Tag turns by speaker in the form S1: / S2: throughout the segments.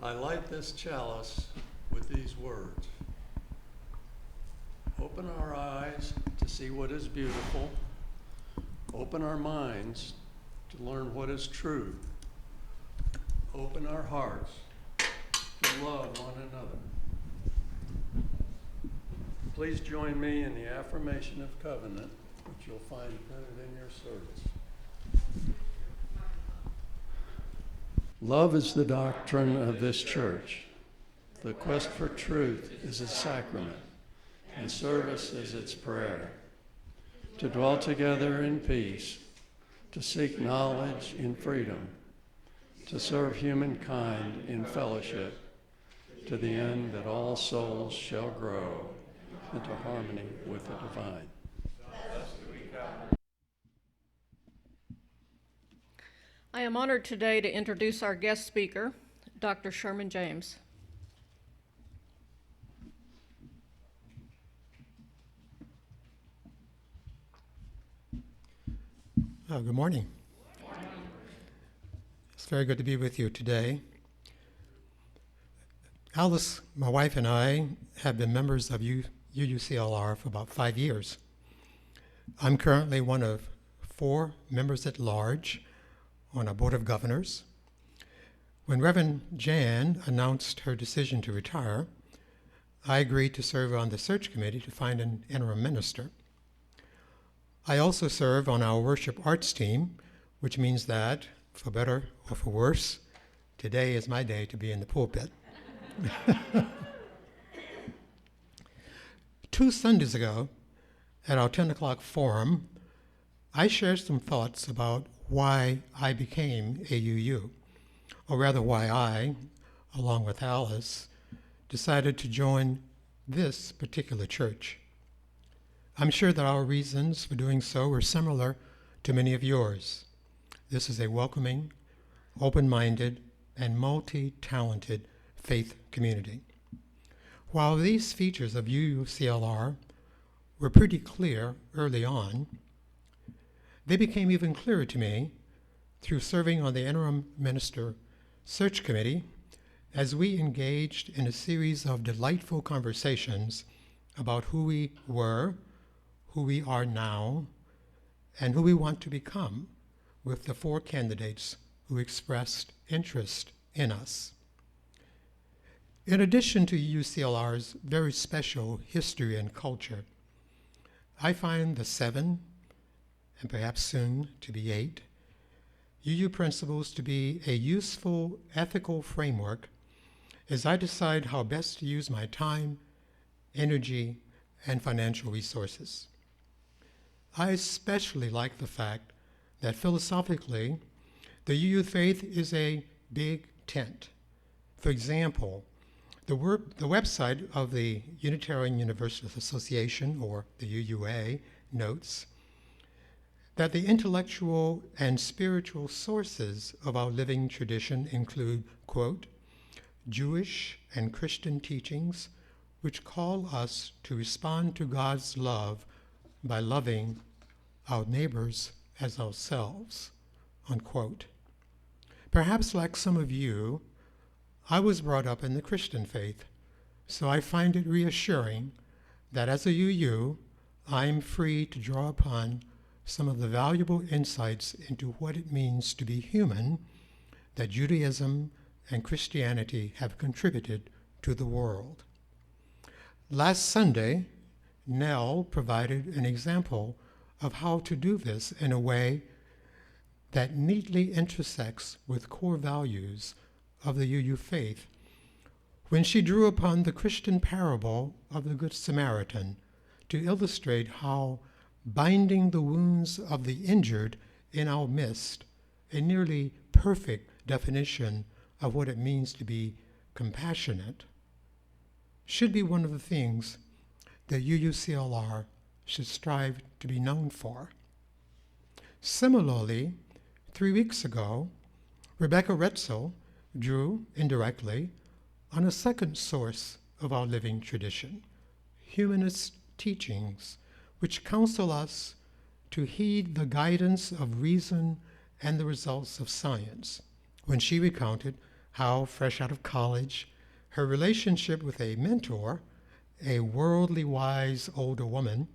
S1: I light this chalice with these words. Open our eyes to see what is beautiful. Open our minds to learn what is true. Open our hearts to love one another. Please join me in the Affirmation of Covenant, which you'll find printed in your service. Love is the doctrine of this church. The quest for truth is its sacrament, and service is its prayer. To dwell together in peace, to seek knowledge in freedom, to serve humankind in fellowship, to the end that all souls shall grow into harmony with the divine.
S2: I am honored today to introduce our guest speaker, Dr. Sherman James.
S3: Good morning. It's very good to be with you today. Alice, my wife, and I have been members of UUCLR for about 5 years. I'm currently one of 4 members at large on our Board of Governors. When Reverend Jan announced her decision to retire, I agreed to serve on the search committee to find an interim minister. I also serve on our worship arts team, which means that, for better or for worse, today is my day to be in the pulpit. 2 Sundays ago, at our 10 o'clock forum, I shared some thoughts about why I became a UU, or rather why I, along with Alice, decided to join this particular church. I'm sure that our reasons for doing so were similar to many of yours. This is a welcoming, open-minded, and multi-talented faith community. While these features of UUCLR were pretty clear early on, they became even clearer to me through serving on the interim minister search committee as we engaged in a series of delightful conversations about who we were, who we are now, and who we want to become with the 4 candidates who expressed interest in us. In addition to UCLR's very special history and culture, I find the 7, and perhaps soon to be 8, UU principles to be a useful ethical framework as I decide how best to use my time, energy, and financial resources. I especially like the fact that philosophically, the UU faith is a big tent. For example, the website of the Unitarian Universalist Association, or the UUA, notes that the intellectual and spiritual sources of our living tradition include, quote, Jewish and Christian teachings which call us to respond to God's love by loving our neighbors as ourselves, unquote. Perhaps like some of you, I was brought up in the Christian faith, so I find it reassuring that as a UU, I'm free to draw upon some of the valuable insights into what it means to be human that Judaism and Christianity have contributed to the world. Last Sunday, Nell provided an example of how to do this in a way that neatly intersects with core values of the UU faith when she drew upon the Christian parable of the Good Samaritan to illustrate how binding the wounds of the injured in our midst, a nearly perfect definition of what it means to be compassionate, should be one of the things that UUCLR should strive to be known for. Similarly, 3 weeks ago, Rebecca Retzel drew, indirectly, on a second source of our living tradition, humanist teachings, which counsel us to heed the guidance of reason and the results of science, when she recounted how, fresh out of college, her relationship with a mentor, a worldly wise older woman,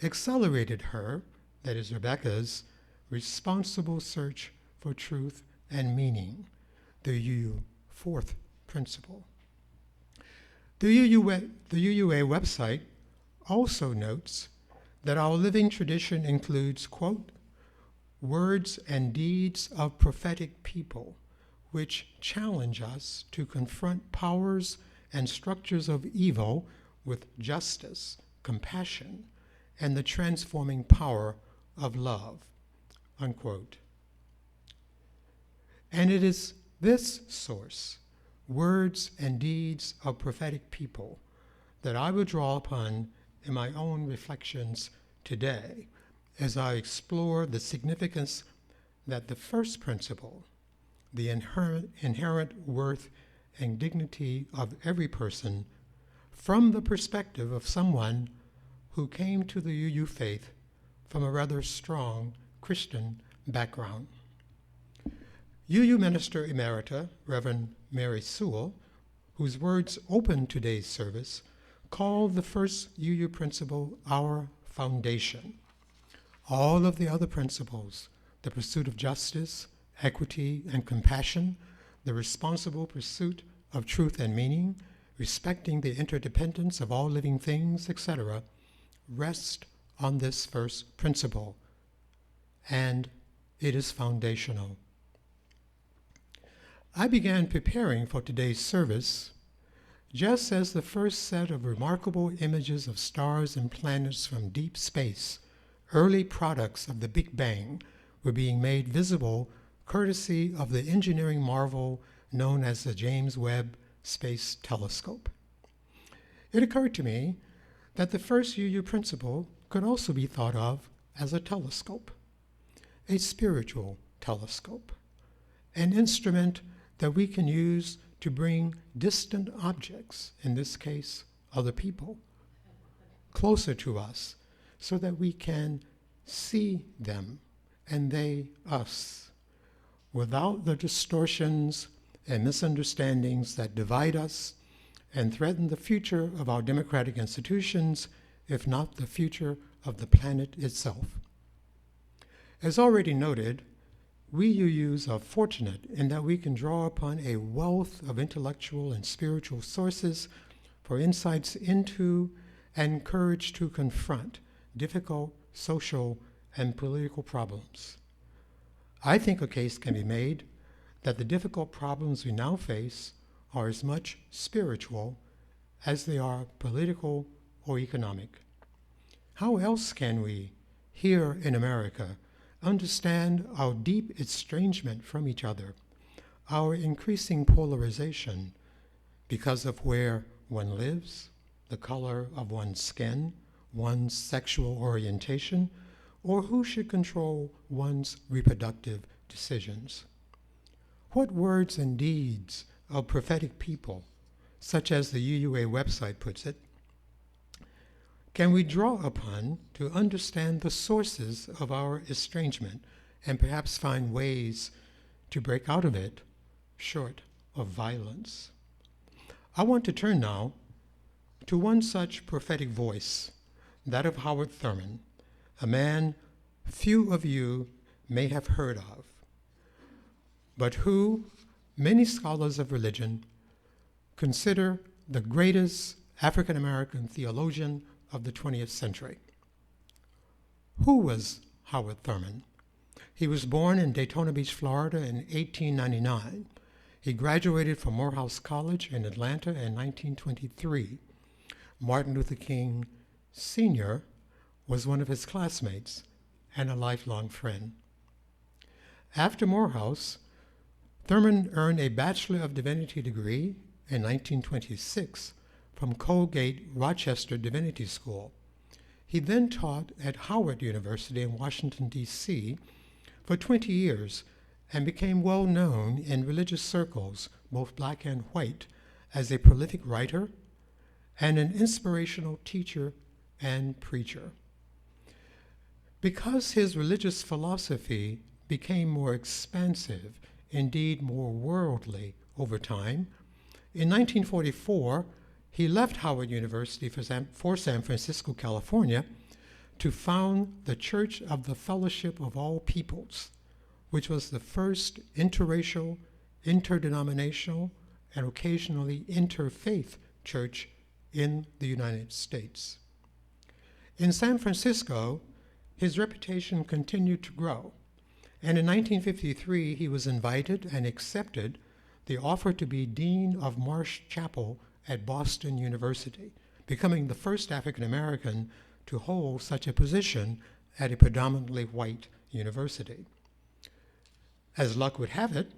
S3: accelerated her, that is Rebecca's, responsible search for truth and meaning, the UU fourth principle. The UUA website also notes that our living tradition includes, quote, words and deeds of prophetic people, which challenge us to confront powers and structures of evil with justice, compassion, and the transforming power of love, unquote. And it is this source, words and deeds of prophetic people, that I will draw upon in my own reflections today as I explore the significance that the first principle, the inherent worth and dignity of every person, from the perspective of someone who came to the UU faith from a rather strong Christian background. UU Minister Emerita, Reverend Mary Sewell, whose words opened today's service, called the first UU principle our foundation. All of the other principles, the pursuit of justice, equity, and compassion, the responsible pursuit of truth and meaning, respecting the interdependence of all living things, etc., rest on this first principle, and it is foundational. I began preparing for today's service just as the first set of remarkable images of stars and planets from deep space, early products of the Big Bang, were being made visible courtesy of the engineering marvel known as the James Webb Space Telescope. It occurred to me that the first UU principle could also be thought of as a telescope, a spiritual telescope, an instrument that we can use to bring distant objects, in this case, other people, closer to us so that we can see them and they us, without the distortions and misunderstandings that divide us and threaten the future of our democratic institutions, if not the future of the planet itself. As already noted, we UUs are fortunate in that we can draw upon a wealth of intellectual and spiritual sources for insights into and courage to confront difficult social and political problems. I think a case can be made that the difficult problems we now face are as much spiritual as they are political or economic. How else can we, here in America, understand our deep estrangement from each other, our increasing polarization because of where one lives, the color of one's skin, one's sexual orientation, or who should control one's reproductive decisions? What words and deeds of prophetic people, such as the UUA website puts it, can we draw upon to understand the sources of our estrangement and perhaps find ways to break out of it short of violence? I want to turn now to one such prophetic voice, that of Howard Thurman, a man few of you may have heard of, but who many scholars of religion consider the greatest African American theologian of the 20th century. Who was Howard Thurman? He was born in Daytona Beach, Florida in 1899. He graduated from Morehouse College in Atlanta in 1923. Martin Luther King Sr. was one of his classmates and a lifelong friend. After Morehouse, Thurman earned a Bachelor of Divinity degree in 1926 from Colgate Rochester Divinity School. He then taught at Howard University in Washington, D.C. for 20 years and became well known in religious circles, both black and white, as a prolific writer and an inspirational teacher and preacher. Because his religious philosophy became more expansive, indeed more worldly, over time. In 1944, he left Howard University for San Francisco, California, to found the Church of the Fellowship of All Peoples, which was the first interracial, interdenominational, and occasionally interfaith church in the United States. In San Francisco, his reputation continued to grow, and in 1953 he was invited and accepted the offer to be Dean of Marsh Chapel at Boston University, becoming the first African American to hold such a position at a predominantly white university. As luck would have it,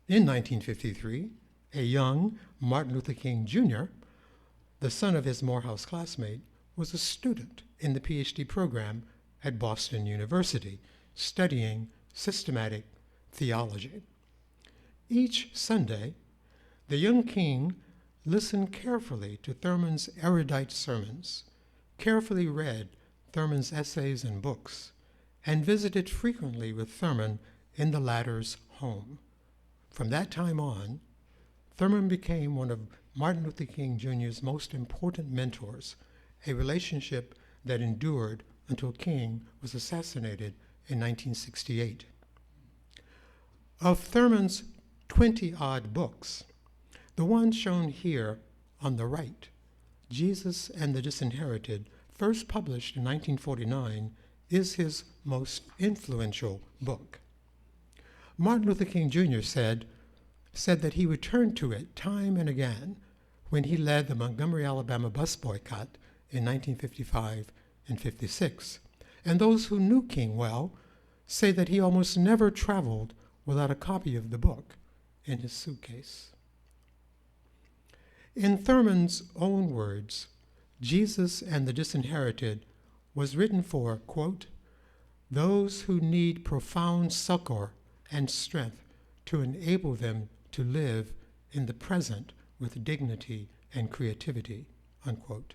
S3: in 1953, a young Martin Luther King Jr., the son of his Morehouse classmate, was a student in the PhD program at Boston University, studying systematic theology. Each Sunday, the young King listened carefully to Thurman's erudite sermons, carefully read Thurman's essays and books, and visited frequently with Thurman in the latter's home. From that time on, Thurman became one of Martin Luther King Jr.'s most important mentors, a relationship that endured until King was assassinated in 1968. Of Thurman's 20-odd books, the one shown here on the right, Jesus and the Disinherited, first published in 1949, is his most influential book. Martin Luther King Jr. said that he returned to it time and again when he led the Montgomery, Alabama bus boycott in 1955 and 56. And those who knew King well say that he almost never traveled without a copy of the book in his suitcase. In Thurman's own words, Jesus and the Disinherited was written for, quote, those who need profound succor and strength to enable them to live in the present with dignity and creativity, unquote.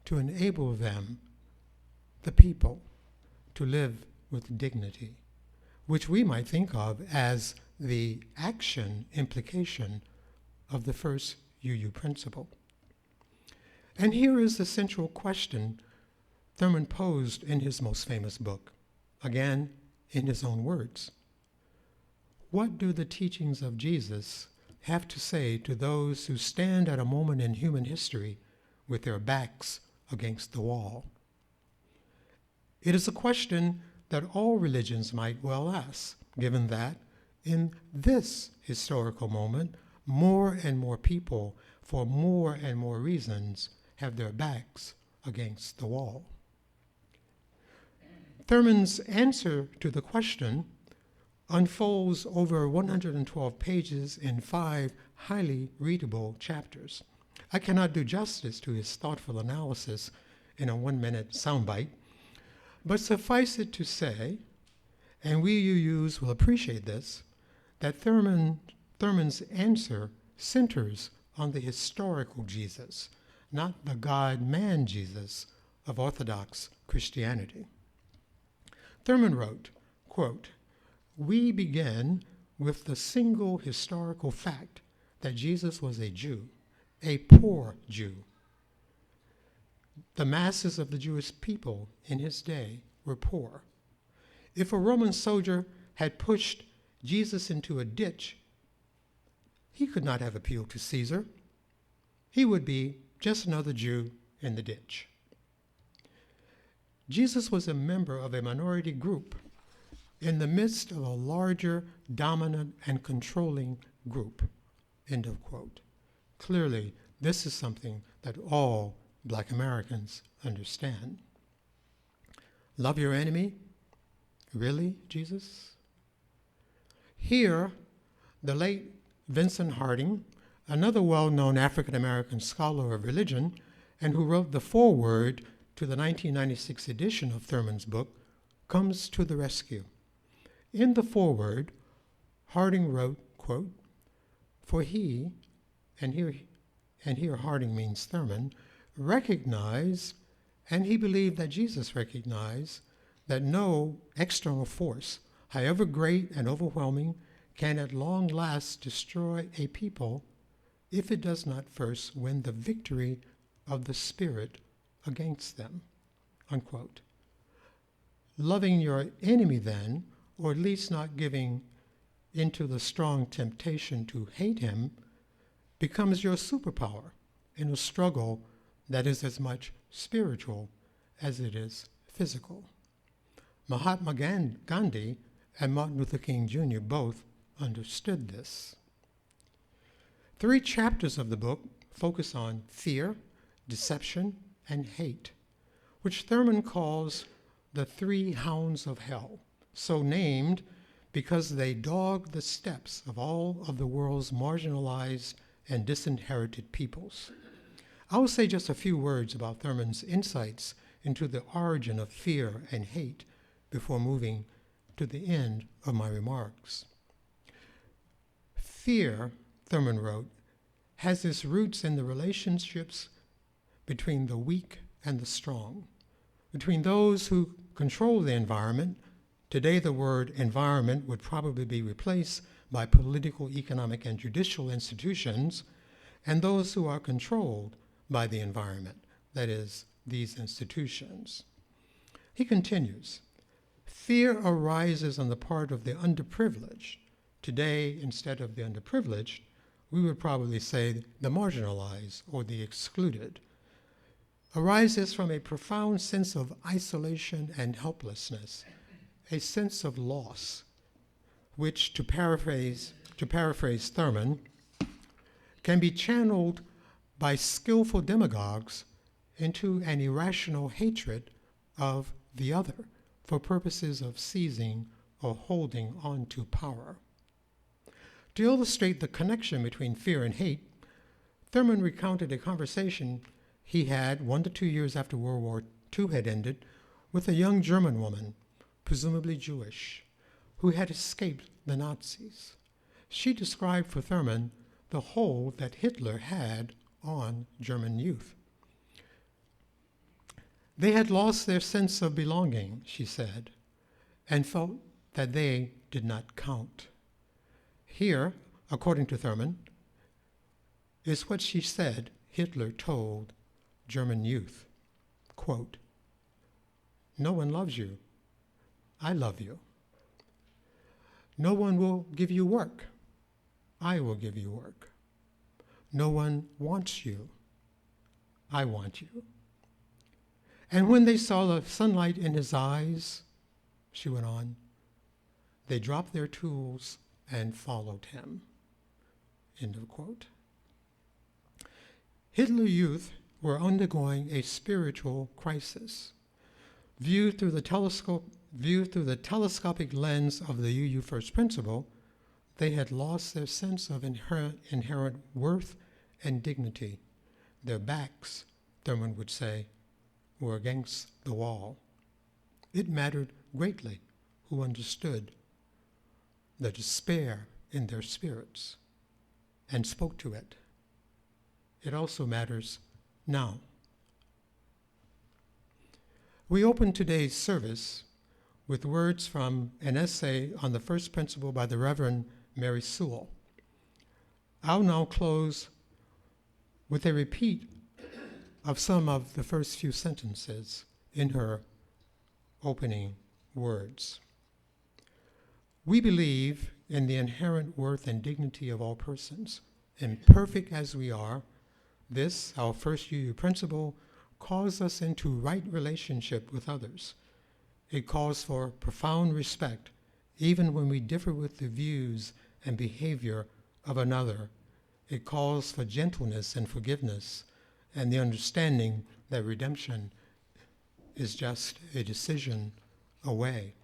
S3: To enable them, the people, to live with dignity, which we might think of as the action implication of the first UU principle. And here is the central question Thurman posed in his most famous book, again in his own words. What do the teachings of Jesus have to say to those who stand at a moment in human history with their backs against the wall? It is a question that all religions might well ask, given that in this historical moment, more and more people, for more and more reasons, have their backs against the wall. Thurman's answer to the question unfolds over 112 pages in 5 highly readable chapters. I cannot do justice to his thoughtful analysis in a 1-minute soundbite, but suffice it to say, and we UUs will appreciate this, that Thurman's answer centers on the historical Jesus, not the God-man Jesus of Orthodox Christianity. Thurman wrote, quote, we begin with the single historical fact that Jesus was a Jew, a poor Jew. The masses of the Jewish people in his day were poor. If a Roman soldier had pushed Jesus into a ditch, he could not have appealed to Caesar. He would be just another Jew in the ditch. Jesus was a member of a minority group in the midst of a larger, dominant, and controlling group, end of quote. Clearly, this is something that all Black Americans understand. Love your enemy? Really, Jesus? Here, the late Vincent Harding, another well-known African-American scholar of religion, and who wrote the foreword to the 1996 edition of Thurman's book, comes to the rescue. In the foreword, Harding wrote, quote, for he, and here Harding means Thurman, recognized, and he believed that Jesus recognized, that no external force, however great and overwhelming, can at long last destroy a people if it does not first win the victory of the Spirit against them." Unquote. Loving your enemy then, or at least not giving into the strong temptation to hate him, becomes your superpower in a struggle that is as much spiritual as it is physical. Mahatma Gandhi and Martin Luther King Jr. both understood this. 3 chapters of the book focus on fear, deception, and hate, which Thurman calls the 3 hounds of hell, so named because they dog the steps of all of the world's marginalized and disinherited peoples. I will say just a few words about Thurman's insights into the origin of fear and hate before moving to the end of my remarks. Fear, Thurman wrote, has its roots in the relationships between the weak and the strong, between those who control the environment. Today the word environment would probably be replaced by political, economic, and judicial institutions, and those who are controlled by the environment, that is, these institutions. He continues, fear arises on the part of the underprivileged. Today, instead of the underprivileged, we would probably say the marginalized or the excluded. Arises from a profound sense of isolation and helplessness, a sense of loss, which, to paraphrase Thurman, can be channeled by skillful demagogues into an irrational hatred of the other for purposes of seizing or holding on to power. To illustrate the connection between fear and hate, Thurman recounted a conversation he had 1 to 2 years after World War II had ended with a young German woman, presumably Jewish, who had escaped the Nazis. She described for Thurman the hold that Hitler had on German youth. They had lost their sense of belonging, she said, and felt that they did not count. Here, according to Thurman, is what she said Hitler told German youth, quote, "No one loves you. I love you. No one will give you work. I will give you work. No one wants you. I want you." And when they saw the sunlight in his eyes, she went on, they dropped their tools and followed him. End of quote. Hitler youth were undergoing a spiritual crisis. Viewed through the telescopic lens of the UU First Principle, they had lost their sense of inherent worth and dignity. Their backs, Thurman would say, were against the wall. It mattered greatly who understood the despair in their spirits and spoke to it. It also matters now. We open today's service with words from an essay on the first principle by the Reverend Mary Sewell. I'll now close with a repeat of some of the first few sentences in her opening words. We believe in the inherent worth and dignity of all persons. Imperfect as we are, this, our first UU principle, calls us into right relationship with others. It calls for profound respect, even when we differ with the views and behavior of another. It calls for gentleness and forgiveness, and the understanding that redemption is just a decision away.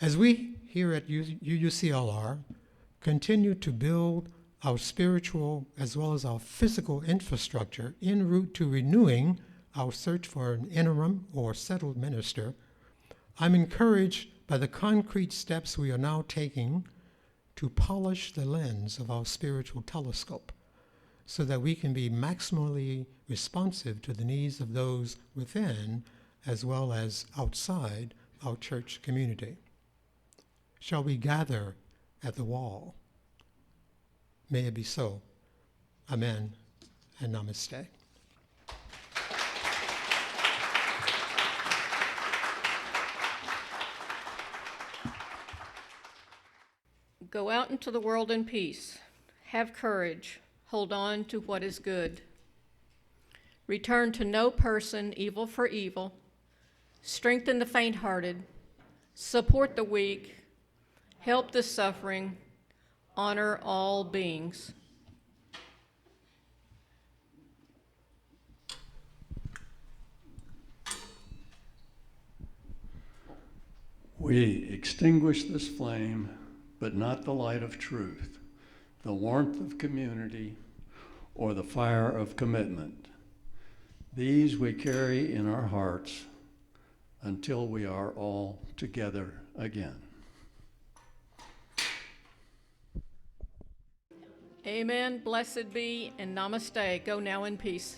S3: As we here at UUCLR continue to build our spiritual as well as our physical infrastructure en route to renewing our search for an interim or settled minister, I'm encouraged by the concrete steps we are now taking to polish the lens of our spiritual telescope so that we can be maximally responsive to the needs of those within as well as outside our church community. shall we gather at the wall. May it be so. Amen and namaste.
S2: Go out into the world in peace. Have courage. Hold on to what is good. Return to no person evil for evil. Strengthen the faint-hearted. Support the weak. Help the suffering. Honor all beings.
S1: We extinguish this flame, but not the light of truth, the warmth of community, or the fire of commitment. These we carry in our hearts until we are all together again.
S2: Amen, blessed be, and namaste. Go now in peace.